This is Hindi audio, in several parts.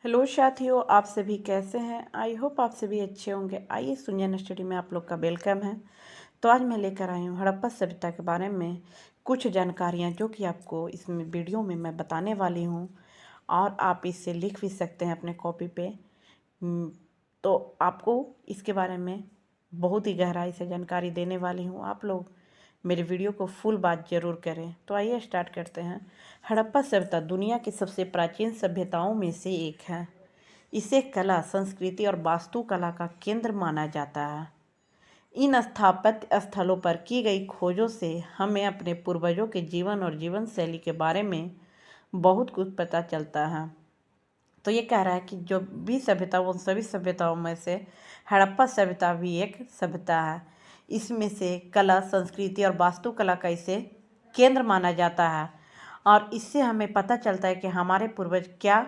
हेलो साथियों, आप सभी कैसे हैं। आई होप आप सभी अच्छे होंगे। आइए सुनिए स्टडी में आप लोग का वेलकम है। तो आज मैं लेकर आई हूँ हड़प्पा सभ्यता के बारे में कुछ जानकारियाँ जो कि आपको इसमें वीडियो में मैं बताने वाली हूँ और आप इससे लिख भी सकते हैं अपने कॉपी पे। तो आपको इसके बारे में बहुत ही गहराई से जानकारी देने वाली हूँ। आप लोग मेरे वीडियो को फुल बात ज़रूर करें। तो आइए स्टार्ट करते हैं। हड़प्पा सभ्यता दुनिया की सबसे प्राचीन सभ्यताओं में से एक है। इसे कला, संस्कृति और वास्तुकला का केंद्र माना जाता है। इन स्थापत्य स्थलों पर की गई खोजों से हमें अपने पूर्वजों के जीवन और जीवन शैली के बारे में बहुत कुछ पता चलता है। तो ये कह रहा है कि जो भी सभ्यता, उन सभी सभ्यताओं में से हड़प्पा सभ्यता भी एक सभ्यता है। इसमें से कला, संस्कृति और वास्तुकला का इसे केंद्र माना जाता है और इससे हमें पता चलता है कि हमारे पूर्वज क्या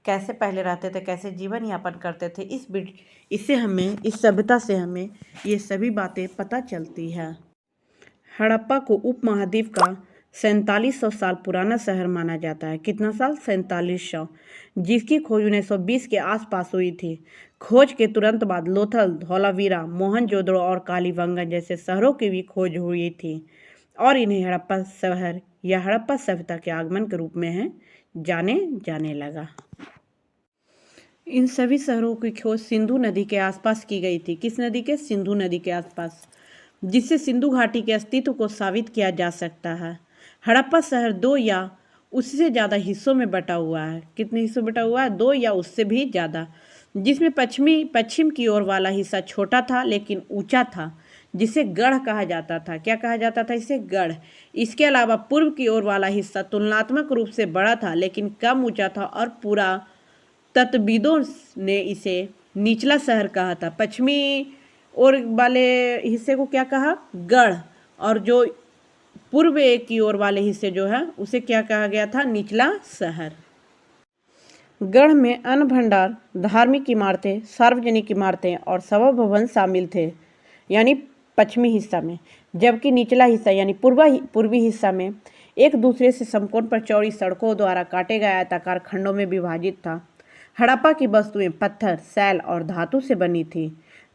कैसे पहले रहते थे, कैसे जीवन यापन करते थे। इससे हमें, इस सभ्यता से हमें ये सभी बातें पता चलती है। हड़प्पा को उपमहाद्वीप का 4700 साल पुराना शहर माना जाता है। कितना साल? 4700, जिसकी खोज 1920 के आसपास हुई थी। खोज के तुरंत बाद लोथल, धौलावीरा, मोहनजोदड़ो और कालीबंगन जैसे शहरों की भी खोज हुई थी और इन्हें हड़प्पा शहर या हड़प्पा सभ्यता के आगमन के रूप में जाने जाने लगा। इन सभी शहरों की खोज सिंधु नदी के आसपास की गई थी। किस नदी के? सिंधु नदी के आसपास, जिससे सिंधु घाटी के अस्तित्व को साबित किया जा सकता है। हड़प्पा शहर 2 या उससे ज़्यादा हिस्सों में बटा हुआ है। कितने हिस्सों में बटा हुआ है? 2 या उससे भी ज़्यादा, जिसमें पश्चिम की ओर वाला हिस्सा छोटा था लेकिन ऊंचा था, जिसे गढ़ कहा जाता था। क्या कहा जाता था इसे? गढ़। इसके अलावा पूर्व की ओर वाला हिस्सा तुलनात्मक रूप से बड़ा था लेकिन कम ऊंचा था और पूरा तत्विदों ने इसे निचला शहर कहा था। पश्चिमी ओर वाले हिस्से को क्या कहा? गढ़। और जो पूर्व की ओर वाले हिस्से जो है उसे क्या कहा गया था? निचला शहर। गढ़ में अन्न भंडार, धार्मिक इमारतें, सार्वजनिक इमारतें और सभा भवन शामिल थे, यानी पश्चिमी हिस्सा में। जबकि निचला हिस्सा यानी पूर्वी हिस्सा में एक दूसरे से समकोण पर चौड़ी सड़कों द्वारा काटे गए आयताकार खंडों में विभाजित था। हड़प्पा की वस्तुएं पत्थर, सैल और धातु से बनी थी।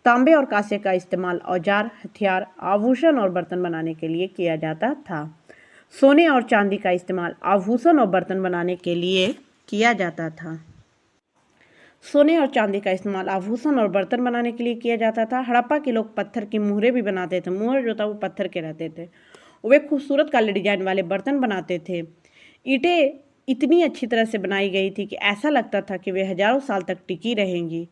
तांबे और कांसे का इस्तेमाल औजार, हथियार, आभूषण और बर्तन बनाने के लिए किया जाता था। सोने और चांदी का इस्तेमाल आभूषण और बर्तन बनाने के लिए किया जाता था। सोने और चांदी का इस्तेमाल आभूषण और बर्तन बनाने के लिए किया जाता था। हड़प्पा के लोग पत्थर की मुहरें भी बनाते थे। मुहर जो था वो पत्थर के रहते थे। वे खूबसूरत काले डिजाइन वाले बर्तन बनाते थे। ईंटें इतनी अच्छी तरह से बनाई गई थी कि ऐसा लगता था कि वे हजारों साल तक टिकी रहेंगी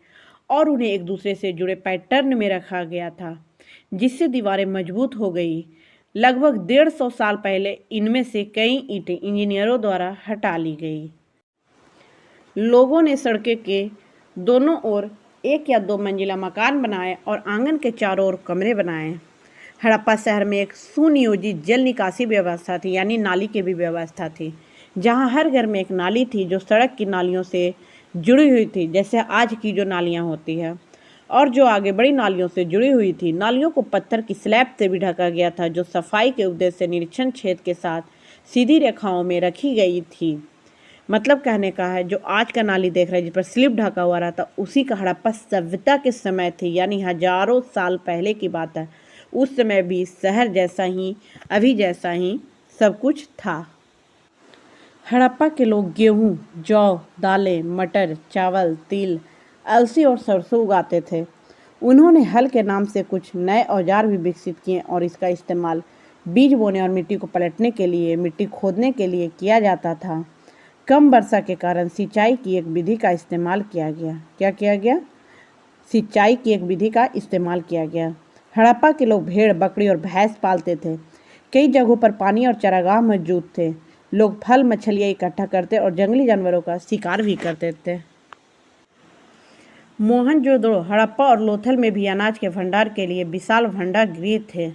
और उन्हें एक दूसरे से जुड़े पैटर्न में रखा गया था, जिससे दीवारें मजबूत हो गई। लगभग 150 साल पहले इनमें से कई ईंटें इंजीनियरों द्वारा हटा ली गई। लोगों ने सड़कें के दोनों ओर 1 या 2 मंजिला मकान बनाए और आंगन के चारों ओर कमरे बनाए। हड़प्पा शहर में एक सुनियोजित जल निकासी व्यवस्था थी, यानी नाली की भी व्यवस्था थी, जहां हर घर में एक नाली थी जो सड़क की नालियों से जुड़ी हुई थी, जैसे आज की जो नालियां होती है, और जो आगे बड़ी नालियों से जुड़ी हुई थी। नालियों को पत्थर की स्लैब से भी ढका गया था, जो सफाई के उद्देश्य से निरीक्षण छेद के साथ सीधी रेखाओं में रखी गई थी। मतलब कहने का है, जो आज का नाली देख रहे हैं जिस पर स्लिप ढका हुआ रहता, उसी का हड़प्पा सभ्यता के समय थी, यानी हजारों साल पहले की बात है। उस समय भी शहर जैसा ही, अभी जैसा ही सब कुछ था। हड़प्पा के लोग गेहूं, जौ, दालें, मटर, चावल, तिल, अलसी और सरसों उगाते थे। उन्होंने हल के नाम से कुछ नए औजार भी विकसित किए और इसका इस्तेमाल बीज बोने और मिट्टी को पलटने के लिए, मिट्टी खोदने के लिए किया जाता था। कम वर्षा के कारण सिंचाई की एक विधि का इस्तेमाल किया गया। क्या किया गया? सिंचाई की एक विधि का इस्तेमाल किया गया। हड़प्पा के लोग भेड़, बकरी और भैंस पालते थे। कई जगहों पर पानी और चारागाह मौजूद थे। लोग फल, मछलियाँ इकट्ठा करते और जंगली जानवरों का शिकार भी करते थे। मोहनजोदड़ो, हड़प्पा और लोथल में भी अनाज के भंडार के लिए विशाल भंडार गृह थे,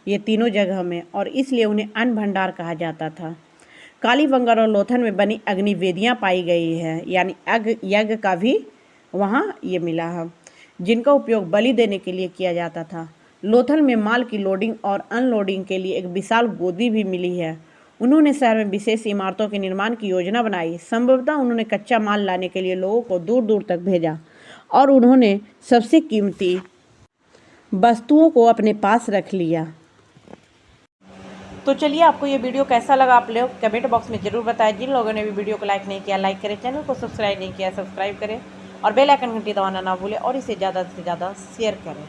ये तीनों जगह में, और इसलिए उन्हें अन्न भंडार कहा जाता था। कालीबंगन और लोथल में बनी अग्नि वेदियाँ पाई गई है, यानी यज्ञ का भी वहाँ ये मिला है, जिनका उपयोग बलि देने के लिए किया जाता था। लोथल में माल की लोडिंग और अनलोडिंग के लिए एक विशाल गोदी भी मिली है। उन्होंने शहर में विशेष इमारतों के निर्माण की योजना बनाई। संभवतः उन्होंने कच्चा माल लाने के लिए लोगों को दूर दूर तक भेजा और उन्होंने सबसे कीमती वस्तुओं को अपने पास रख लिया। तो चलिए, आपको ये वीडियो कैसा लगा आप लोग कमेंट बॉक्स में ज़रूर बताएं। जिन लोगों ने भी वीडियो को लाइक नहीं किया, लाइक करें, चैनल को सब्सक्राइब नहीं किया, सब्सक्राइब करें और बेल आइकन घंटी दबाना ना भूलें और इसे ज़्यादा से ज़्यादा शेयर करें।